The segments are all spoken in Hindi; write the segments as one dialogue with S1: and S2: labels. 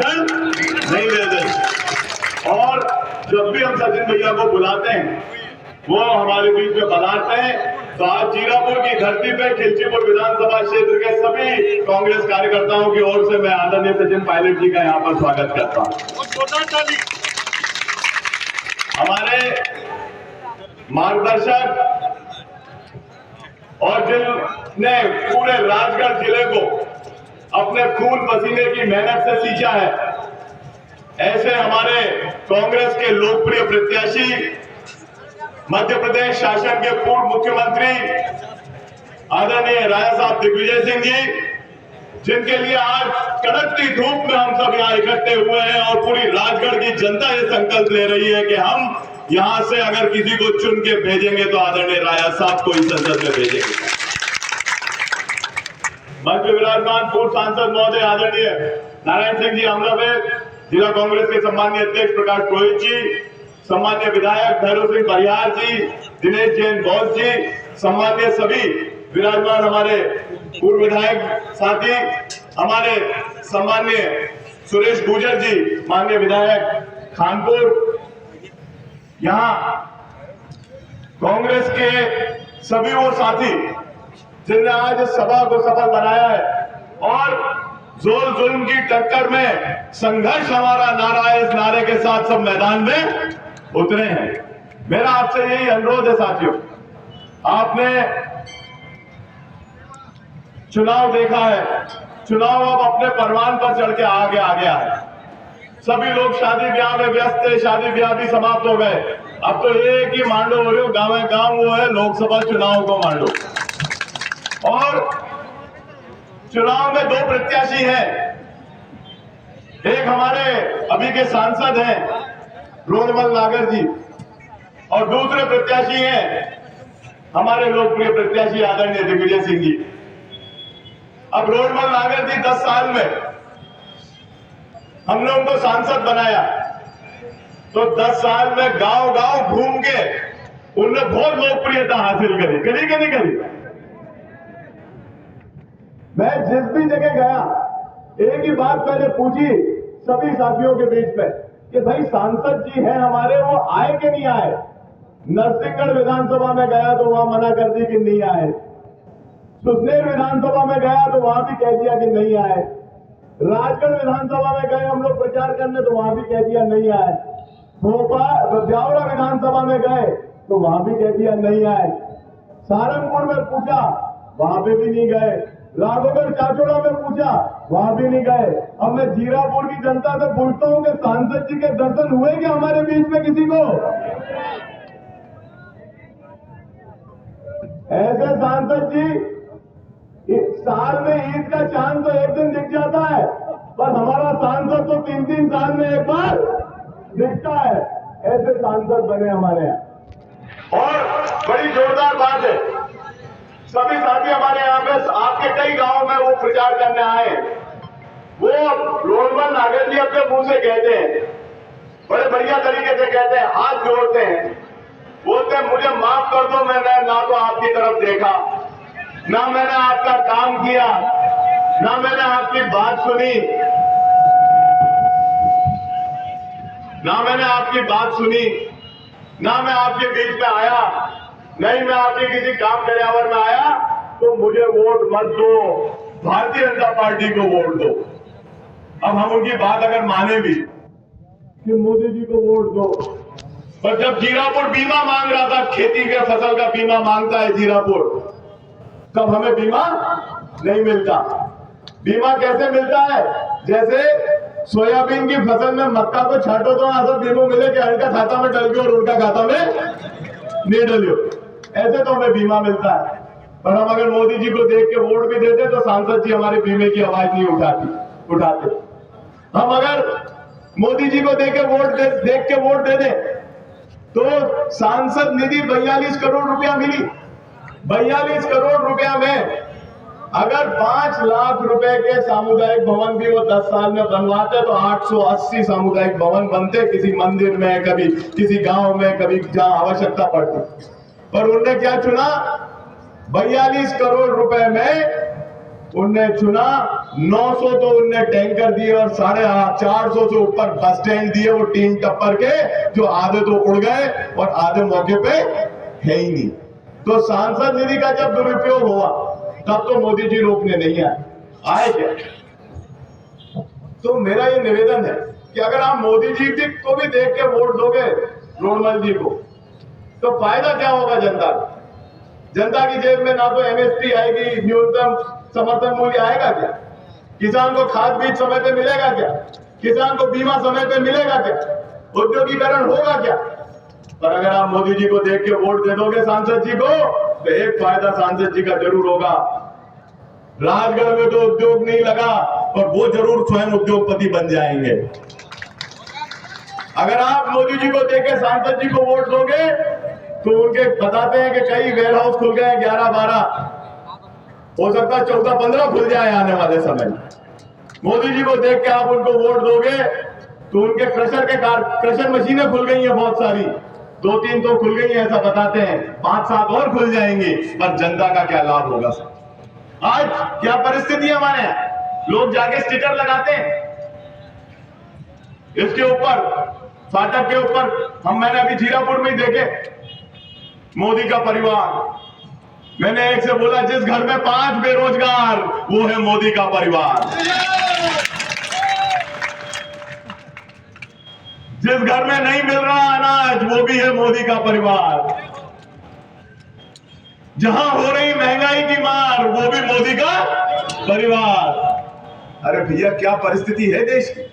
S1: भाषण नहीं देते। और जब भी हम सचिन भैया को बुलाते हैं वो हमारे बीच में पधारते हैं। तो आज जीरापुर की धरती पे खिलचीपुर विधानसभा क्षेत्र के सभी कांग्रेस कार्यकर्ताओं की ओर से मैं आदरणीय सचिन पायलट जी का यहाँ पर स्वागत करता हूँ। हमारे मार्गदर्शक और जिनने पूरे राजगढ़ जिले को अपने खून पसीने की मेहनत से सींचा है, ऐसे हमारे कांग्रेस के लोकप्रिय प्रत्याशी मध्य प्रदेश शासन के पूर्व मुख्यमंत्री आदरणीय राजा साहब दिग्विजय सिंह जी, जिनके लिए आज कड़कती धूप में हम सब यहाँ इकट्ठे हुए हैं और पूरी राजगढ़ की जनता ये संकल्प ले रही है कि हम यहां से अगर किसी को चुन के भेजेंगे तो आदरणीय राजा साहब को इस संसद में भेजेंगे। मंच में विराजमान पूर्व सांसद महोदय आदरणीय नारायण सिंह जी अमलावेद, जिला कांग्रेस के सम्मानीय अध्यक्ष प्रकाश पुरोहित जी, सम्मान्य विधायक भैरव सिंह परिहार जी, दिनेश जैन बौद्ध जी, सम्मान्य सभी विराजमान हमारे पूर्व विधायक साथी, हमारे सम्मान्य सुरेश गुर्जर जी, माननीय विधायक खानपुर, यहाँ कांग्रेस के सभी वो साथी जिनने आज इस सभा को सफल बनाया है और जोर जुल्म की टक्कर में संघर्ष हमारा नारा है, इस नारे के साथ सब मैदान में उतरे हैं। मेरा आपसे यही अनुरोध है साथियों, आपने चुनाव देखा है, चुनाव अब अपने परवान पर चढ़ के आगे आ गया है। सभी लोग शादी ब्याह में व्यस्त थे, शादी ब्याह भी समाप्त हो गए। अब तो एक ही मांडो हो रहे हो, गाँव गांव वो है लोकसभा चुनाव को मांडो। और चुनाव में दो प्रत्याशी हैं, एक हमारे अभी के सांसद हैं रोडमल नागर जी और दूसरे प्रत्याशी हैं हमारे लोकप्रिय प्रत्याशी आदरणीय दिग्विजय सिंह जी। अब रोडमल नागर जी 10 साल में हमने उनको सांसद बनाया, तो 10 साल में गांव गांव घूम के उन्होंने बहुत लोकप्रियता हासिल करी कि नहीं करी। मैं जिस भी जगह गया एक ही बात मैंने पूछी सभी साथियों के बीच में कि भाई सांसद जी हैं हमारे, वो आए कि नहीं आए। नरसिंहगढ़ विधानसभा में गया तो वहां मना कर दी कि नहीं आए, सुसनेर विधानसभा में गया तो वहां भी कह दिया कि नहीं आए, राजगढ़ विधानसभा में गए हम लोग प्रचार करने तो वहां भी कह दिया नहीं आए, भोपाल ब्यावरा विधानसभा में गए तो वहां भी कह दिया नहीं आए, सहारनपुर में पूछा वहां पे भी नहीं गए, राघोगढ़ चाचोड़ा में पूछा वहां भी नहीं गए। अब मैं जीरापुर की जनता से पूछता हूं कि सांसद जी के दर्शन हुए क्या हमारे बीच में किसी को? ऐसे सांसद जी इस साल में ईद का चांद तो एक दिन दिख जाता है, पर हमारा सांसद तो 3-3 साल में एक बार दिखता है। ऐसे सांसद बने हमारे यहाँ। और बड़ी जोरदार बात है, सभी साथी हमारे यहाँ पे आपके कई गांवों में वो प्रचार करने आए, वो रोडमल नागर जी अपने मुंह से कहते हैं, बड़े बढ़िया तरीके से कहते हैं, हाथ जोड़ते हैं, बोलते हैं मुझे माफ कर दो, मैंने ना तो आपकी तरफ देखा, ना मैंने आपका काम किया, ना मैंने आपकी बात सुनी, ना मैंने आपकी बात सुनी, ना मैं आपके बीच में आया, नहीं मैं आपके किसी काम पर्यावरण में आया, तो मुझे वोट मत दो, भारतीय जनता पार्टी को वोट दो। अब हम उनकी बात अगर माने भी कि मोदी जी को वोट दो, पर जब जीरापुर बीमा मांग रहा था, खेती के फसल का बीमा मांगता है जीरापुर, तब हमें बीमा नहीं मिलता। बीमा कैसे मिलता है? जैसे सोयाबीन की फसल में मक्का को छाटो तो ऐसा बीमा मिले कि हल्का खाता में डल गयो और उनका खाता में नहीं डलियो, ऐसे तो हमें बीमा मिलता है। पर हम अगर मोदी जी को देख के वोट भी देते तो सांसद जी हमारे बीमे की आवाज नहीं उठाते। हम अगर मोदी जी को देख के वोट दे दें तो सांसद निधि 42 करोड़ रुपया मिली। 42 करोड़ रुपया में अगर 5 लाख रुपए के सामुदायिक भवन भी वो 10 साल में बनवाते तो 880 सामुदायिक भवन बनते, किसी मंदिर में, कभी किसी गांव में, कभी जहां आवश्यकता पड़ती। पर उन्होंने क्या चुना? 42 करोड़ रुपए में उनने चुना 900 तो उनने टैंकर दिए और 450 से ऊपर बस स्टैंड दिए वो टीम टप्पर के, जो आधे तो उड़ गए और आधे मौके पे है ही नहीं। तो सांसद निधि का जब दुरुपयोग हुआ तब तो मोदी जी रोकने नहीं आए क्या? तो मेरा ये निवेदन है कि अगर आप मोदी जी को भी देख के वोट दोगे, रोडमल जी को, तो फायदा क्या होगा जनता को? जनता की जेब में ना तो एमएसपी आएगी, न्यूनतम समर्थन मूल्य आएगा क्या? किसान को खाद बीज समय पे मिलेगा क्या? किसान को बीमा समय पे मिलेगा क्या? उद्योगीकरण होगा क्या? पर अगर आप मोदी जी को देख के वोट दे दोगे सांसद जी को, तो एक फायदा सांसद जी का जरूर होगा। राजगढ़ में तो उद्योग नहीं लगा और वो जरूर स्वयं उद्योगपति बन जाएंगे। अगर आप मोदी जी को देके सांसद जी को वोट दोगे तो उनके बताते हैं कि कई वेयर हाउस खुल गए हैं, 11-12, हो सकता है 14-15 खुल जाए आने वाले समय में। मोदी जी को देख के आप उनको वोट दोगे तो उनके क्रशर मशीनें खुल गई हैं बहुत सारी, 2-3 तो खुल गई हैं ऐसा बताते हैं, 5-7 और खुल जाएंगी। पर जनता का क्या लाभ होगा? आज क्या परिस्थिति है हमारे यहाँ? लोग जाके स्टिकर लगाते हैं इसके ऊपर, फाटक के ऊपर। मैंने अभी जीरापुर में देखे मोदी का परिवार। मैंने एक से बोला जिस घर में 5 बेरोजगार, वो है मोदी का परिवार। जिस घर में नहीं मिल रहा अनाज, वो भी है मोदी का परिवार। जहां हो रही महंगाई की मार, वो भी मोदी का परिवार। अरे भैया क्या परिस्थिति है देश की?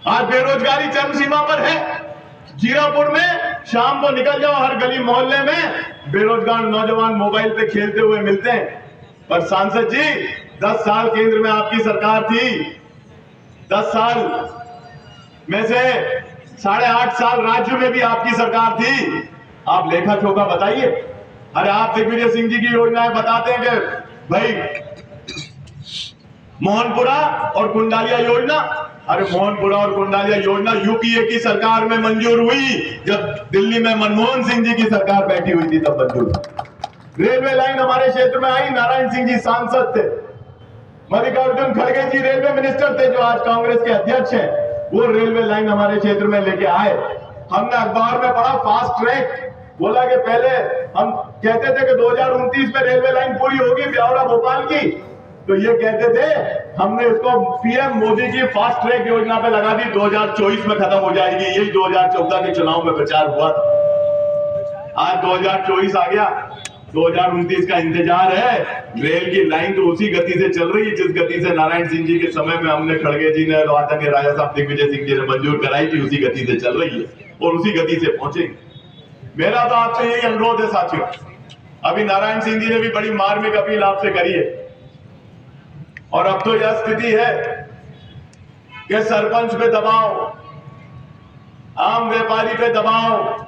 S1: आज बेरोजगारी चरम सीमा पर है। जीरापुर में शाम को निकल जाओ, हर गली मोहल्ले में बेरोजगार नौजवान मोबाइल पे खेलते हुए मिलते हैं। पर सांसद जी, 10 साल केंद्र में आपकी सरकार थी, 10 साल में से 8.5 साल राज्य में भी आपकी सरकार थी। आप लेखा जोखा बताइए। अरे आप दिग्विजय सिंह जी की योजनाएं बताते हैं कि भाई मोहनपुरा और कुंडालिया योजना। अरे मोहनपुरा और कुंडालिया योजना यूपीए की सरकार में मंजूर हुई, जब दिल्ली में मनमोहन सिंह जी की सरकार बैठी हुई थी तब मंजूर हुई। रेलवे लाइन हमारे क्षेत्र में आई, नारायण सिंह जी सांसद थे, मल्लिकार्जुन खड़गे जी रेलवे मिनिस्टर थे जो आज कांग्रेस के अध्यक्ष हैं, वो रेलवे लाइन हमारे क्षेत्र में लेके आए। हमने अखबार में पढ़ा फास्ट ट्रैक, बोला कि पहले हम कहते थे कि 2029 में रेलवे लाइन पूरी होगी ब्यावरा भोपाल की, तो ये कहते थे, हमने उसको पीएम मोदी की फास्ट ट्रैक योजना पे लगा दी, 2024 में खत्म हो जाएगी। यही 2014 के चुनाव में प्रचार हुआ था। आज 2024 आ गया, 2029 का इंतजार है। रेल की लाइन तो उसी गति से चल रही है जिस गति से नारायण सिंह जी के समय में हमने, खड़गे जी ने, आदरणीय राजा साहब दिग्विजय सिंह जी ने मंजूर कराई थी, उसी गति से चल रही है और उसी गति से पहुंचेगी। मेरा तो आपसे यही अनुरोध है साथियों, अभी नारायण सिंह जी ने भी बड़ी मार्मिक अपील आपसे करी है और अब तो यह स्थिति है कि सरपंच पे दबाव, आम व्यापारी पे दबाव,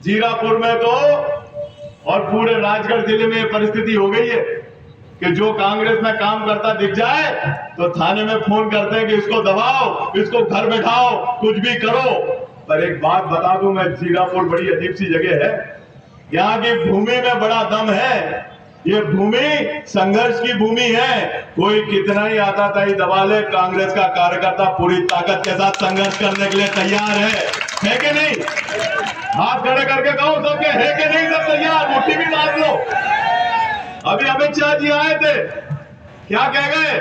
S1: जीरापुर में तो और पूरे राजगढ़ जिले में परिस्थिति हो गई है कि जो कांग्रेस में काम करता दिख जाए तो थाने में फोन करते हैं कि इसको दबाओ, इसको घर बैठाओ, कुछ भी करो। पर एक बात बता दूं मैं, जीरापुर बड़ी अजीब सी जगह है, यहाँ की भूमि में बड़ा दम है। ये भूमि संघर्ष की भूमि है, कोई कितना ही आताताई दबा ले, कांग्रेस का कार्यकर्ता पूरी ताकत के साथ संघर्ष करने के लिए तैयार है कि नहीं? हाथ खड़े करके कहो सबके, है कि नहीं सब तैयार? मुट्ठी भी मार लो। अभी अमित शाह जी आए थे, क्या कह गए?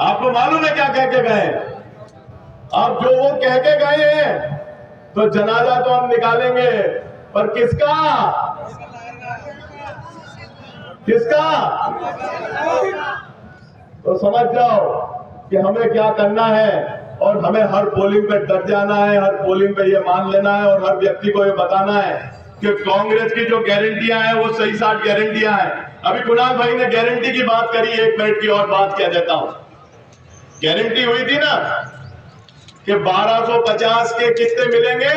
S1: आपको मालूम है क्या कह के गए? अब जो वो कह के गए हैं तो जनाजा तो हम निकालेंगे, पर किसका? किसका? तो समझ जाओ कि हमें क्या करना है और हमें हर पोलिंग पे डट जाना है, हर पोलिंग पे ये मान लेना है और हर व्यक्ति को ये बताना है कि कांग्रेस की जो गारंटियां हैं वो सही साठ गारंटियां हैं। अभी कुणाल भाई ने गारंटी की बात करी, 1 मिनट की और बात कह देता हूं। गारंटी हुई थी ना कि 1250 के कितने मिलेंगे?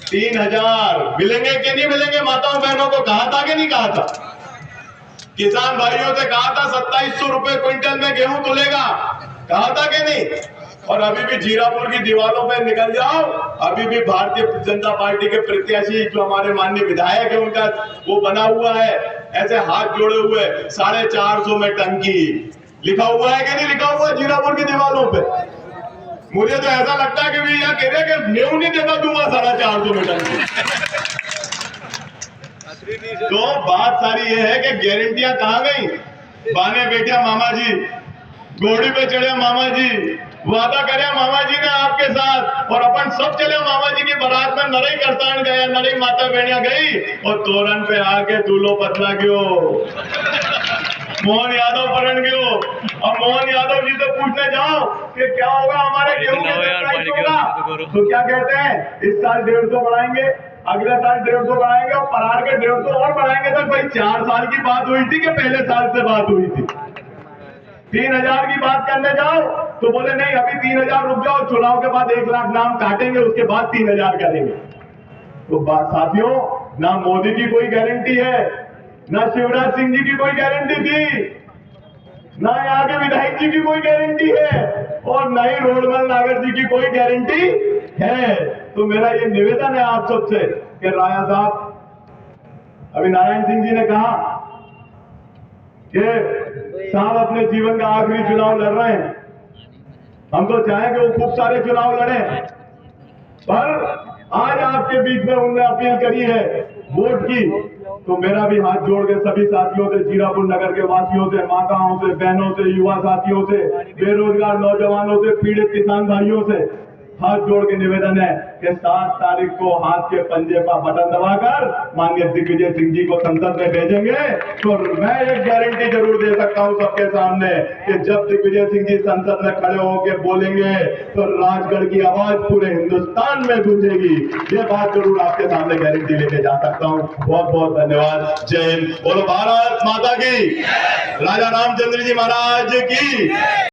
S1: 3000 मिलेंगे कि नहीं मिलेंगे? माताओं बहनों को कहा था कि नहीं कहा था? किसान भाइयों से कहा था 2700 रुपए क्विंटल में गेहूं तुलेगा, कहा था कि नहीं? और अभी भी जीरापुर की दीवारों पे निकल जाओ, अभी भी भारतीय जनता पार्टी के प्रत्याशी जो हमारे माननीय विधायक है उनका वो बना हुआ है, ऐसे हाथ जोड़े हुए 450 में टंकी लिखा हुआ है कि नहीं लिखा हुआ जीरापुर की दीवारों पे। मुझे तो ऐसा लगता है कि भैया कह रहे कि न्यू नहीं देगा दूंगा 450 में टंकी। तो बात सारी ये है कि गारंटियां कहां गई। बाने बैठे मामा जी, घोड़ी पे चढ़े मामा जी, वादा करे मामा जी ने आपके साथ, और अपन सब चले मामा जी की बारात में। नरई करसान गया, नरई माता बहनिया गई और तोरण पे आके दूल्हो पतला गयो, मोहन यादव परण गयो। और मोहन यादव जी से पूछने जाओ कि क्या होगा हमारे गेहूं के प्राइस होगा, तो क्या कहते हैं इस साल 150 बढ़ाएंगे, अगले साल 150 बढ़ाएंगे और परार के 150 और बढ़ाएंगे। तो भाई 4 साल की बात हुई थी कि पहले साल से बात हुई थी। 3000 की बात करने जाओ तो बोले नहीं अभी 3000 रुक जाओ, चुनाव के बाद 1 लाख नाम काटेंगे, उसके बाद 3000 करेंगे। तो बात साथियों, ना मोदी की कोई गारंटी है, ना शिवराज सिंह जी की कोई गारंटी थी, ना यहाँ के विधायक जी की कोई गारंटी है, और न ही रोडमल नागर जी की कोई गारंटी है। तो मेरा ये निवेदन है आप सबसे कि राया साहब, अभी नारायण सिंह जी ने कहा कि साहब अपने जीवन का आखिरी चुनाव लड़ रहे हैं। हम तो चाहें कि वो खूब सारे चुनाव लड़े, पर आज आपके बीच में उन्होंने अपील करी है वोट की। तो मेरा भी हाथ जोड़ के सभी साथियों से, जीरापुर नगर के वासियों से, माताओं से, बहनों से, युवा साथियों से, बेरोजगार नौजवानों से, पीड़ित किसान भाइयों से हाथ जोड़ के निवेदन है कि 7 तारीख को हाथ के पंजे पर बटन दबाकर माननीय दिग्विजय सिंह जी को संसद में भेजेंगे। तो मैं एक गारंटी जरूर दे सकता हूं सबके सामने कि जब दिग्विजय सिंह जी संसद में खड़े होकर बोलेंगे तो राजगढ़ की आवाज पूरे हिंदुस्तान में गूंजेगी। ये बात जरूर आपके सामने गारंटी लेके जा सकता हूं। बहुत बहुत धन्यवाद। जय हिंद। बोलो भारत माता की, राजा रामचंद्र जी महाराज की।